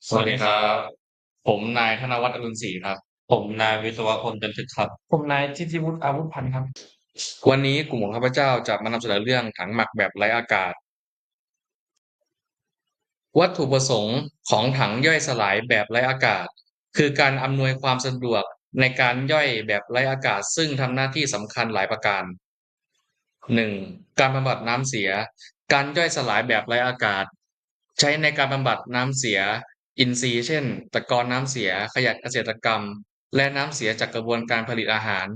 สวัสดีครับผมนายธนวัฒน์อรุณศรีครับผมนายวิศวพลจันทึกครับผมนายทิติวุฒิอาวุธพันธ์ครับวันนี้กลุ่มของข้าพเจ้าจะมานำเสนอเรื่องถังหมักแบบไร้อากาศวัตถุประสงค์ของถังย่อยสลายแบบไร้อากาศคือการอำนวยความสะดวกในการย่อยแบบไร้อากาศซึ่งทำหน้าที่สำคัญหลายประการหนึ่งการบำบัดน้ำเสียการย่อยสลายแบบไร้อากาศใช้ในการบำบัดน้ำเสียอินทรีย์เช่นตะกอนน้ำเสียขยะเกษตรกรรมและน้ำเสียจากกระบวนการผลิตอาหาร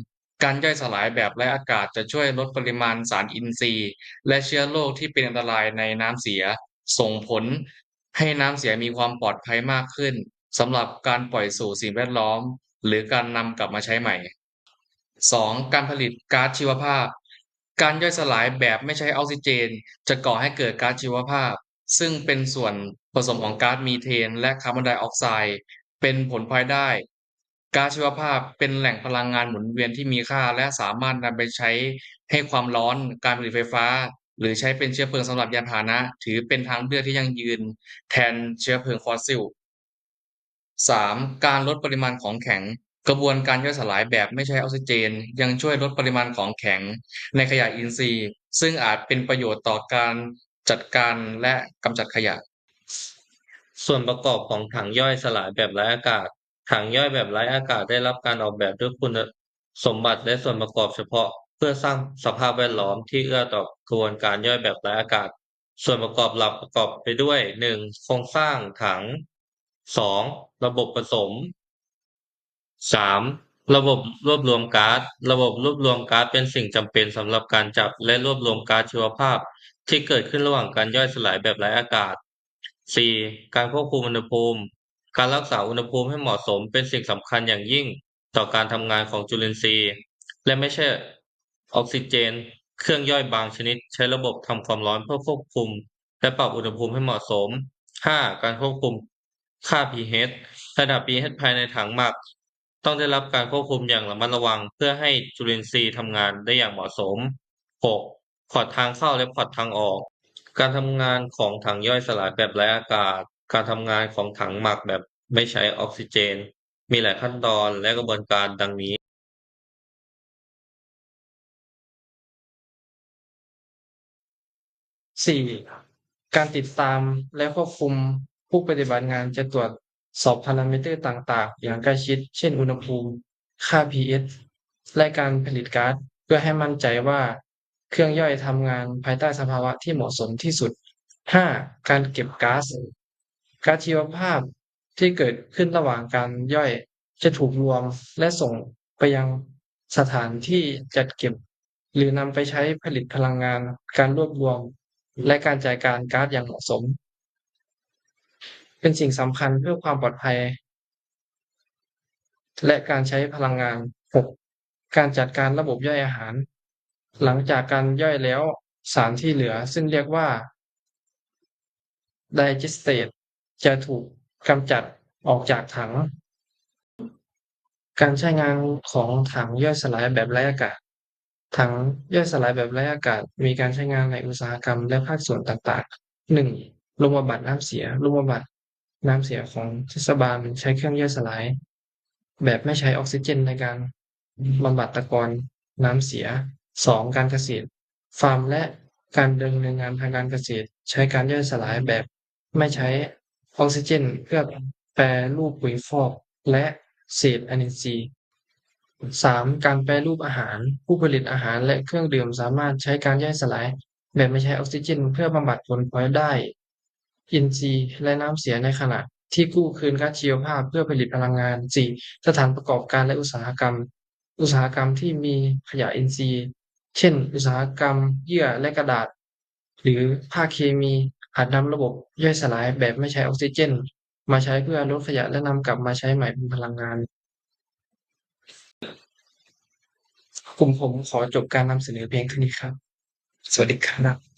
การย่อยสลายแบบไร้อากาศจะช่วยลดปริมาณสารอินทรีย์และเชื้อโรคที่เป็นอันตรายในน้ำเสียส่งผลให้น้ำเสียมีความปลอดภัยมากขึ้นสำหรับการปล่อยสู่สิ่งแวดล้อมหรือการนำกลับมาใช้ใหม่2การผลิตก๊าซชีวภาพการย่อยสลายแบบไม่ใช้ออกซิเจนจะก่อให้เกิดก๊าซชีวภาพซึ่งเป็นส่วนผสมของก๊าซมีเทนและคาร์บอนไดออกไซด์เป็นผลพลอยได้ ก๊าซชีวภาพเป็นแหล่งพลังงานหมุนเวียนที่มีค่าและสามารถนำไปใช้ให้ความร้อนการผลิตไฟฟ้าหรือใช้เป็นเชื้อเพลิงสำหรับยานพาหนะถือเป็นทางเลือกที่ยั่งยืนแทนเชื้อเพลิงฟอสซิล3การลดปริมาณของแข็งกระบวนการย่อยสลายแบบไม่ใช้ออกซิเจนยังช่วยลดปริมาณของแข็งในขยะอินทรีย์ซึ่งอาจเป็นประโยชน์ต่อการจัดการและกำจัดขยะส่วนประกอบของถังย่อยสลายแบบไร้อากาศถังย่อยแบบไร้อากาศได้รับการออกแบบด้วยคุณสมบัติและส่วนประกอบเฉพาะเพื่อสร้างสภาพแวดล้อมที่เอื้อต่อกระบวนการย่อยแบบไร้อากาศส่วนประกอบหลักประกอบไปด้วย1โครงสร้างถัง2ระบบผสม3ระบบรวบรวมก๊าซระบบรวบรวมก๊าซเป็นสิ่งจำเป็นสำหรับการจับและรวบรวมก๊าซชีวภาพที่เกิดขึ้นระหว่างการย่อยสลายแบบไร้อากาศ 4. การควบคุมอุณหภูมิการรักษาอุณหภูมิให้เหมาะสมเป็นสิ่งสำคัญอย่างยิ่งต่อการทำงานของจุลินทรีย์และไม่ใช่ออกซิเจนเครื่องย่อยบางชนิดใช้ระบบทำความร้อนเพื่อควบคุมและปรับอุณหภูมิให้เหมาะสม 5. การควบคุมค่า pH ระดับ pH ภายในถังหมักต้องได้รับการควบคุมอย่างระมัดระวังเพื่อให้จุลินทรีย์ทำงานได้อย่างเหมาะสม 6. พอร์ตทางเข้าและพอร์ตทางออก การทำงานของถังย่อยสลายแบบไร้อากาศการทำงานของถังหมักแบบไม่ใช้ออกซิเจนมีหลายขั้นตอนและกระบวนการดังนี้4การติดตามและควบคุมผู้ปฏิบัติงานจะตรวจสอบพารามิเตอร์ต่างๆอย่างใกล้ชิดเช่นอุณหภูมิค่า pH และการผลิตก๊าซเพื่อให้มั่นใจว่าเครื่องย่อยทำงานภายใต้สภาวะที่เหมาะสมที่สุด 5. การเก็บก๊าซชีวภาพที่เกิดขึ้นระหว่างการย่อยจะถูกรวมและส่งไปยังสถานที่จัดเก็บหรือนำไปใช้ผลิตพลังงานการรวบรวมและการจ่ายการก๊าซอย่างเหมาะสมเป็นสิ่งสำคัญเพื่อความปลอดภัยและการใช้พลังงาน 6. การจัดการระบบย่อยอาหารหลังจากการย่อยแล้วสารที่เหลือซึ่งเรียกว่า Digestate จะถูกกำจัดออกจากถัง การใช้งานของถังย่อยสลายแบบไร้อากาศถังย่อยสลายแบบไร้อากาศมีการใช้งานในอุตสาหกรรมและภาคส่วนต่างๆ1โรงบำบัดน้ำเสียโรงบำบัดน้ำเสียของเทศบาลใช้เครื่องย่อยสลายแบบไม่ใช้ออกซิเจนในการบำบัดตะกอนน้ำเสีย2การเกษตรฟาร์มและการดำเนินงานทางการเกษตรใช้การย่อยสลายแบบไม่ใช้ออกซิเจนเพื่อแปรรูปปุ๋ยฟอกและเศษอนินทรีย์ 3การแปรรูปอาหารผู้ผลิตอาหารและเครื่องดื่มสามารถใช้การย่อยสลายแบบไม่ใช้ออกซิเจนเพื่อบำบัดผลพลอยได้อินทรีย์และน้ำเสียในขณะที่กู้คืนก๊าซชีวภาพเพื่อผลิตพลังงาน4สถานประกอบการและอุตสาหกรรมที่มีขยะอินทรีย์เช่นอุตสาหกรรมเยื่อและกระดาษหรือภาคเคมีอาจนำระบบย่อยสลายแบบไม่ใช้ออกซิเจนมาใช้เพื่อลดขยะและนำกลับมาใช้ใหม่เป็นพลังงาน กลุ่มผมขอจบการนำเสนอเพียงเท่านี้ครับ สวัสดีครับ